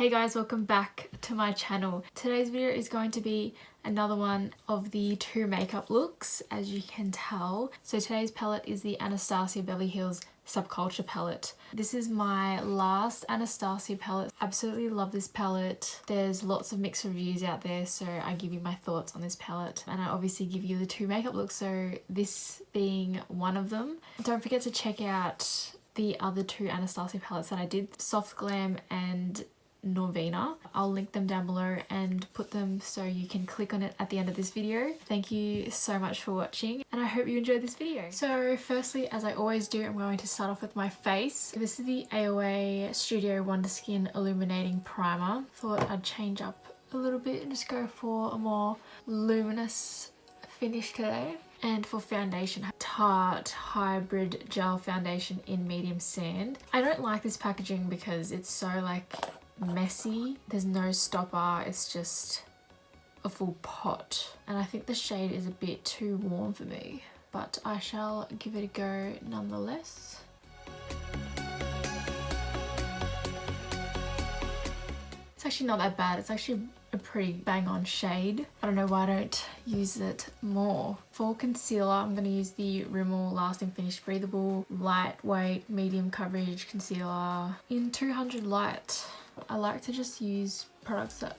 Hey guys, welcome back to my channel. Today's video is going to be another one of the two makeup looks, as you can tell. So today's palette is the Anastasia Beverly Subculture palette. This is my last Anastasia palette. Absolutely love this palette. There's lots of mixed reviews out there, so I give you my thoughts on this palette, and I obviously give you the two makeup looks, so this being one of them. Don't forget to check out the other two Anastasia palettes that I did, Soft Glam and Norvina. I'll link them down below and put them so you can click on it at the end of this video. Thank you so much for watching, and I hope you enjoyed this video. So firstly, as I always do, I'm going to start off with my face. This is the AOA Studio Wonder Skin Illuminating Primer. Thought I'd change up a little bit and just go for a more luminous finish today. And for foundation, Tarte Hybrid Gel Foundation in Medium Sand. I don't like this packaging because it's so like messy. There's no stopper, it's just a full pot. And I think the shade is a bit too warm for me, but I shall give it a go nonetheless. It's actually not that bad. It's actually a pretty bang on shade. I don't know why I don't use it more. For concealer, I'm going to use the Rimmel Lasting Finish Breathable Lightweight Medium Coverage Concealer in 200 Light. I like to just use products that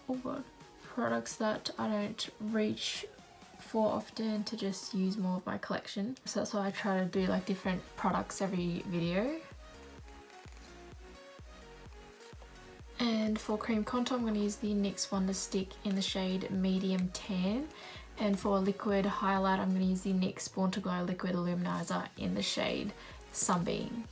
I don't reach for often, to just use more of my collection. So that's why I try to do like different products every video. And for cream contour, I'm going to use the NYX Wonder Stick in the shade Medium Tan. And for liquid highlight, I'm going to use the NYX Born to Glow Liquid Illuminizer in the shade Sunbeam.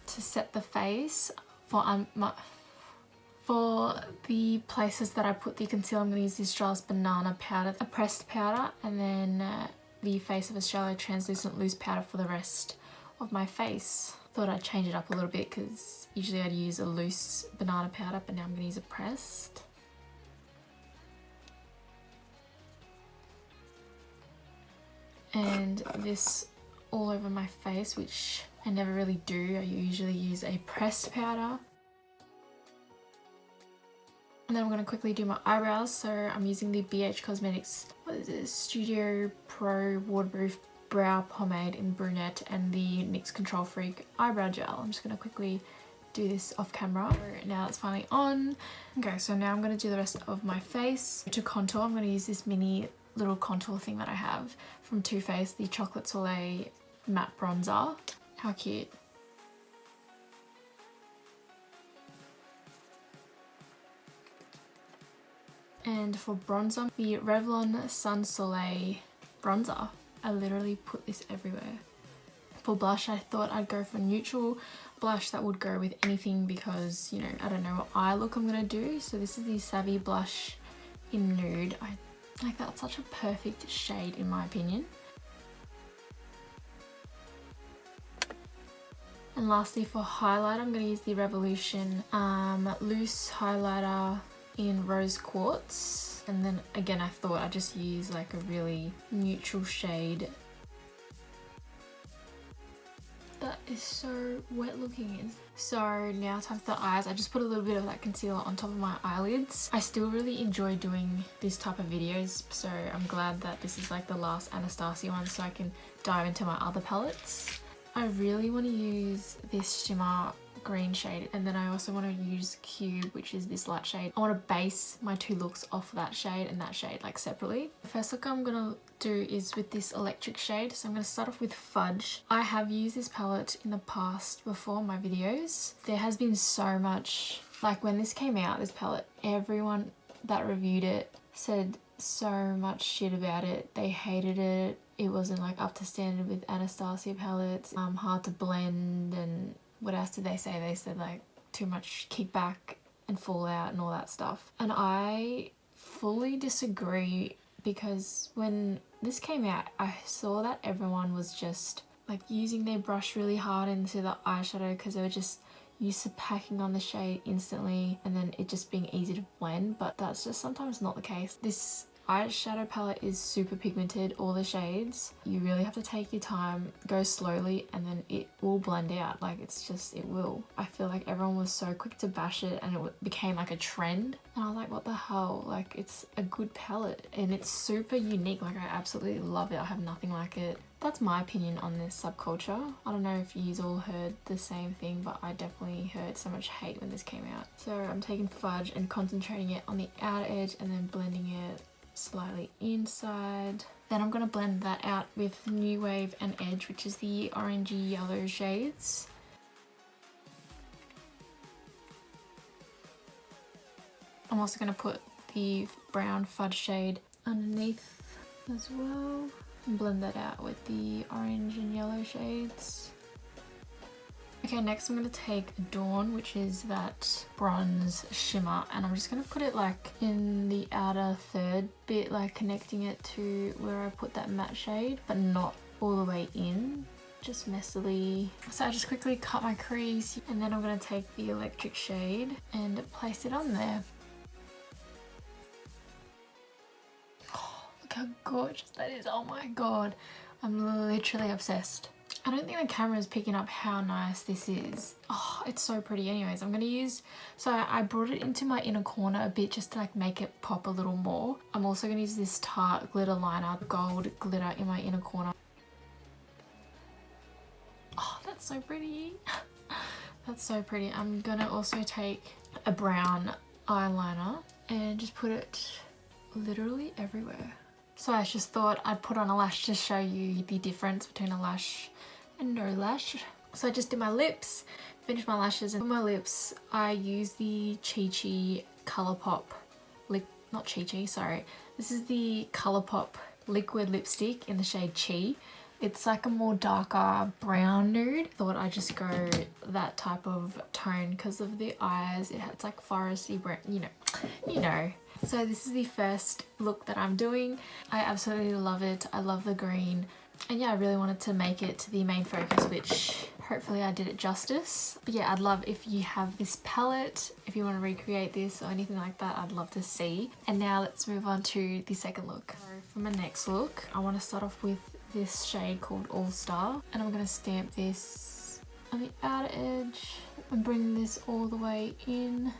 To set the face, for the places that I put the concealer, I'm going to use the Australis Banana Powder, a pressed powder, and then the Face of Australia Translucent Loose Powder for the rest of my face. Thought I'd change it up a little bit because usually I'd use a loose banana powder, but now I'm going to use a pressed. And this all over my face, which I never really do. I usually use a pressed powder. And then I'm going to quickly do my eyebrows. So I'm using the BH Cosmetics, what is this, Studio Pro Waterproof Brow Pomade in Brunette and the NYX Control Freak Eyebrow Gel. I'm just going to quickly do this off camera. Now it's finally on. Okay, so now I'm going to do the rest of my face. To contour, I'm going to use this mini little contour thing that I have from Too Faced, the Chocolate Soleil Matte Bronzer. How cute. And for bronzer, the Revlon Sun Soleil bronzer. I literally put this everywhere. For blush, I thought I'd go for neutral blush that would go with anything because, you know, I don't know what eye look I'm gonna do. So this is the Savvy blush in Nude. I like that's such a perfect shade in my opinion. And lastly, for highlight, I'm gonna use the Revolution loose highlighter in Rose Quartz. And then again, I thought I'd just use like a really neutral shade. That is so wet looking. So now time for the eyes. I just put a little bit of that concealer on top of my eyelids. I still really enjoy doing this type of videos, so I'm glad that this is like the last Anastasia one so I can dive into my other palettes. I really want to use this shimmer green shade, and then I also want to use Cube, which is this light shade. I want to base my two looks off that shade and that shade like separately. The first look I'm gonna do is with this electric shade, so I'm gonna start off with Fudge. I have used this palette in the past before my videos. There has been so much, like when this came out, this palette, everyone that reviewed it said so much shit about it. They hated it. It wasn't like up to standard with Anastasia palettes, hard to blend, and what else did they say? They said like too much kickback and fallout and all that stuff. And I fully disagree, because when this came out, I saw that everyone was just like using their brush really hard into the eyeshadow because they were just used to packing on the shade instantly and then it just being easy to blend, but that's just sometimes not the case. This eyeshadow palette is super pigmented, all the shades. You really have to take your time, go slowly, and then it will blend out. Like, it's just, it will. I feel like everyone was so quick to bash it and it became like a trend. And I was like, what the hell? Like, it's a good palette and it's super unique. Like, I absolutely love it. I have nothing like it. That's my opinion on this Subculture. I don't know if you all heard the same thing, but I definitely heard so much hate when this came out. So I'm taking fudge and concentrating it on the outer edge and then blending it slightly inside. Then I'm going to blend that out with New Wave and Edge, which is the orangey yellow shades. I'm also going to put the brown fudge shade underneath as well and blend that out with the orange and yellow shades. Okay, next I'm going to take Dawn, which is that bronze shimmer, and I'm just going to put it like in the outer third bit, like connecting it to where I put that matte shade, but not all the way in, just messily. So I just quickly cut my crease, and then I'm going to take the electric shade and place it on there. Oh, look how gorgeous that is. Oh my god, I'm literally obsessed. I don't think the camera is picking up how nice this is. Oh, it's so pretty. Anyways, I'm going to use, so I brought it into my inner corner a bit just to like make it pop a little more. I'm also going to use this Tarte glitter liner, gold glitter in my inner corner. Oh, that's so pretty. That's so pretty. I'm going to also take a brown eyeliner and just put it literally everywhere. So I just thought I'd put on a lash to show you the difference between a lash and no lash. So I just did my lips, finished my lashes, and for my lips I use the Chi Chi Colourpop not Chi Chi, sorry. This is the Colourpop liquid lipstick in the shade Chi. It's like a more darker brown nude. Thought I'd just go that type of tone because of the eyes. It's like foresty brown, you know. So this is the first look that I'm doing. I absolutely love it. I love the green. And yeah, I really wanted to make it to the main focus, which hopefully I did it justice. But yeah, I'd love if you have this palette, if you want to recreate this or anything like that, I'd love to see. And now let's move on to the second look. So for my next look, I want to start off with this shade called All Star. And I'm going to stamp this on the outer edge and bring this all the way in.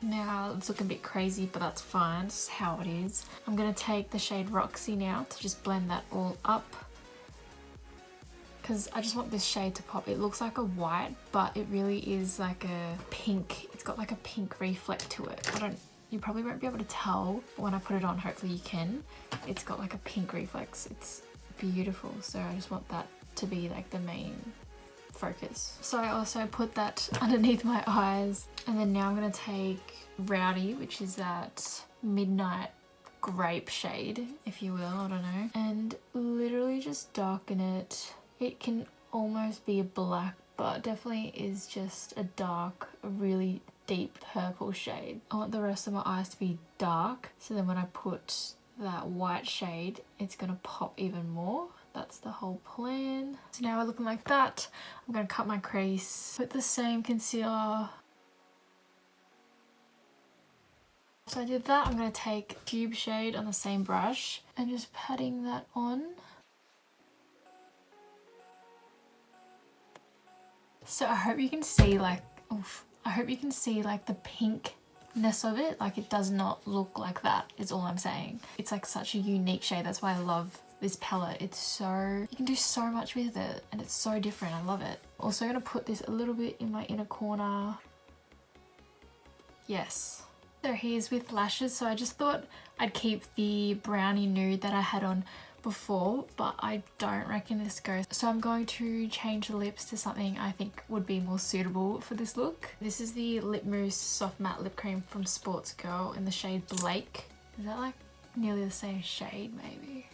Now it's looking a bit crazy, but that's fine. This is how it is. I'm going to take the shade Roxy now to just blend that all up, because I just want this shade to pop. It looks like a white, but it really is like a pink. It's got like a pink reflect to it. You probably won't be able to tell, but when I put it on, hopefully you can. It's got like a pink reflex. It's beautiful. So I just want that to be like the main focus. So I also put that underneath my eyes, and then now I'm going to take Rowdy, which is that midnight grape shade, if you will, I don't know, and literally just darken it. It can almost be a black, but definitely is just a dark, a really deep purple shade. I want the rest of my eyes to be dark, so then when I put that white shade, it's going to pop even more. That's the whole plan. So now we're looking like that. I'm going to cut my crease, put the same concealer. So I did that. I'm going to take Cube shade on the same brush and just patting that on. So I hope you can see like, I hope you can see like the pinkness of it. Like, it does not look like that, is all I'm saying. It's like such a unique shade. That's why I love this palette. It's so, you can do so much with it and it's so different. I love it. Also going to put this a little bit in my inner corner. Yes. So here's with lashes. So I just thought I'd keep the brownie nude that I had on before, but I don't reckon this goes. So I'm going to change the lips to something I think would be more suitable for this look. This is the Lip Mousse Soft Matte Lip Cream from Sportsgirl in the shade Blake. Is that like nearly the same shade maybe?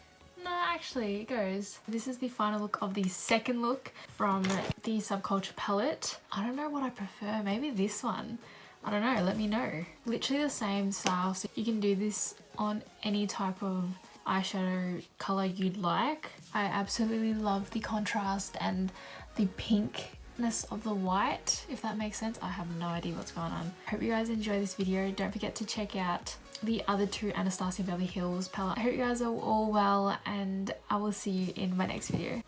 No, actually it goes. This is the final look of the second look from the Subculture palette. I don't know what I prefer. Maybe this one. I don't know, let me know. Literally the same style, so you can do this on any type of eyeshadow color you'd like. I absolutely love the contrast and the pink softness of the white, if that makes sense. I have no idea what's going on. Hope you guys enjoy this video. Don't forget to check out the other two Anastasia Beverly Hills palette. I hope you guys are all well, and I will see you in my next video.